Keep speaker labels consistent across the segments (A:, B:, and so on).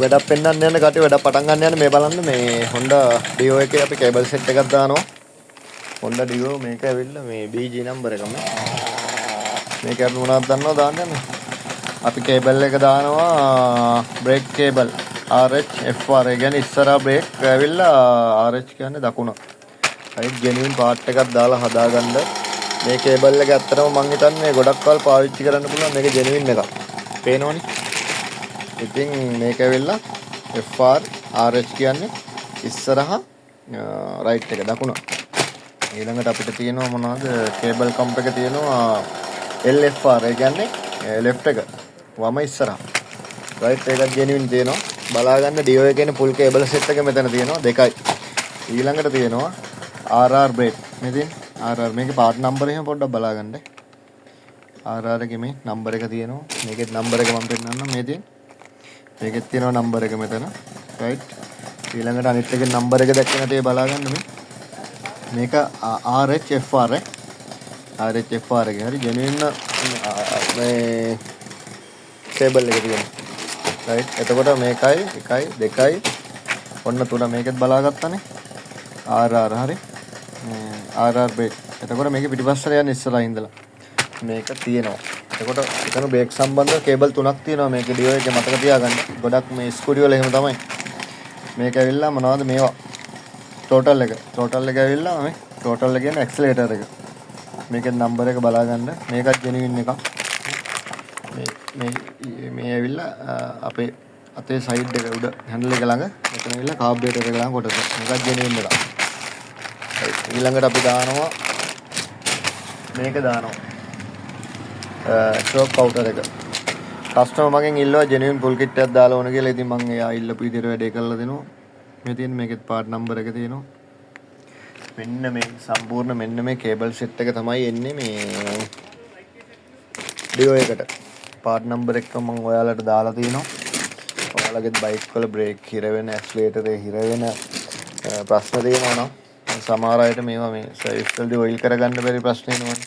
A: වැඩක් පෙන්වන්න යන කටි වැඩ පටන් ගන්න යන මේ බලන්න මේ Honda Dio එකේ අපි කේබල් සෙට් එකක් දානවා. Honda Dio මේක ඇවිල්ලා මේ BG නම්බර් එක මේක අපි මොනවද දන්නවද දාන්න යන්නේ. අපි කේබල් එක දානවා බ්‍රේක් කේබල් RH FR ඒ කියන්නේ ඉස්සරහා බ්‍රේක් ඇවිල්ලා RH කියන්නේ දකුණ. හරි ජෙනුයින් පාර්ට් එකක් දාලා හදාගන්න. මේ කේබල් එක ඇත්තටම මං හිතන්නේ ගොඩක් කල් පාවිච්චි කරන්න පුළුවන්. මේක ජෙනුයින් එකක්. පේනවනේ. ඉතින් මේක ඇවිල්ලා FR RH කියන්නේ ඉස්සරහා රයිට් එක දකුණ. ඊළඟට අපිට තියෙනවා මොනවද කේබල් කම්ප් එක තියෙනවා LFR ඒ කියන්නේ left එක වම ඉස්සරහා. රයිට් එකක් ජෙනුයින් තියෙනවා. බලා ගන්න Dio එකේ ඉන්න full cable set එක මෙතන තියෙනවා දෙකයි. ඊළඟට තියෙනවා RR brake. මෙතන RR මේකේ part number එහෙම පොඩ්ඩක් බලා ගන්න. RR එකේ මේ number එක තියෙනවා. මේකේ number එක මම පෙන්නන්නම් මේ තියෙන. මේකෙත් තියෙනවා number එක මෙතන. right. ඊළඟට අනිත් එකේ number එක දැක්ක නැතේ බලා ගන්න මේ. මේක RHFR RHFR එක. හරි genuine මේ cable එක තියෙනවා. right. එතකොට මේකයි 1 2යි ඔන්න 3 මේකෙත් බලාගත්තානේ. RR හරි. RR brake. එතකොට මේකේ පිටිපස්සට යන්නේ ඉස්සරහින් ඉඳලා. මේක තියෙනවා. එතකොට එතන බ්‍රේක් සම්බන්ධව කේබල් 3ක් තියෙනවා මේකේ Dio එකේ මතක තියාගන්න. ගොඩක් මේ ස්කූටි වල එහෙම තමයි. මේක ඇවිල්ලා මොනවද මේවා? ටෝටල් එක. ටෝටල් එක ඇවිල්ලා මේ ටෝටල් එක කියන්නේ ඇක්සලරේටර් එක. මේකේ නම්බර් එක බලා ගන්න. මේකත් ජෙනුයින් එකක්. මේ ඇවිල්ලා අපේ අතේ සයිඩ් එක උඩ හැන්ඩල් එක ළඟ මෙතන ඇවිල්ලා කාබ්බරේටර් එක ළඟ කොටස. මේකත් ජෙනුයින් එකක්. ඊළඟට අපි දානවා මේක දානවා ෂොක් කවුටර් එක. කස්ටමර් මගෙන් ඉල්ලුවා ජෙනුයින් ෆුල් කිට් එකක් දාලා ඕන කියලා. ඉතින් මම එයා ඉල්ලපු විදිහට වැඩේ කරලා දෙනවා. මේ තියෙන මේකෙත් පාර්ට් නම්බර් එක තියෙනවා. මෙන්න මේ සම්පූර්ණ මෙන්න මේ කේබල් සෙට් එක තමයි එන්නේ මේ Dio එකට. පාර්ට් නම්බර් එක මම ඔයාලට දාලා තියෙනවා. ඔයාලගේ බයික් වල බ්‍රේක් හිර වෙන, ඇක්සලරේටරේ හිර වෙන ප්‍රශ්න තියෙනවා නම් සමහර අයට මේවා මේ සර්විස් වලදී ඔයිල් කරගන්න බැරි ප්‍රශ්න එනවනේ.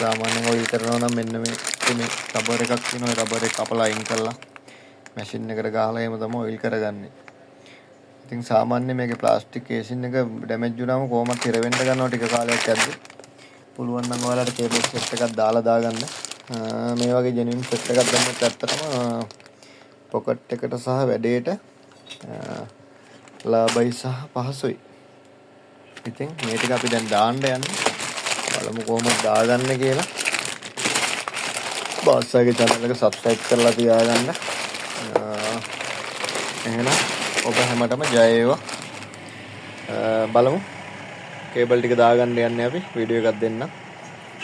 A: සාමාන්‍යයෙන් ඔයිල් කරනවා නම් මෙන්න මේ රබර් එකක් තියෙනවා. ඒ රබර් එක කපලා අයින් කරලා මැෂින් එකට ගහලා එහෙම තමයි ඔයිල් කරගන්නේ. ඉතින් සාමාන්‍යයෙන් මේකේ ප්ලාස්ටික් කේසින් එක ඩැමේජ් වුණාම කොහොමද හිර වෙන්න ගන්නවා ටික කාලයක් යද්දි. පුළුවන් නම් ඔයාලට කේබල් සෙට් එකක් දාලා දාගන්න. මේ වගේ ජෙනුයින් සෙට් එකක් දැම්මොත් ඇත්තටම පොකට් එකට සහ වැඩේට ලාභයි සහ පහසුයි. ඉතින් මේ ටික අපි දැන් දාන්න යන්නේ. බලමු කොහොමද දාගන්න කියලා. බාස්සාගේ channel එක subscribe කරලා තියාගන්න. එහෙනම් ඔබ හැමතෙම ජය වේවා. බලමු කේබල් ටික දාගන්න යන්නේ අපි වීඩියෝ එකක් දෙන්නම්.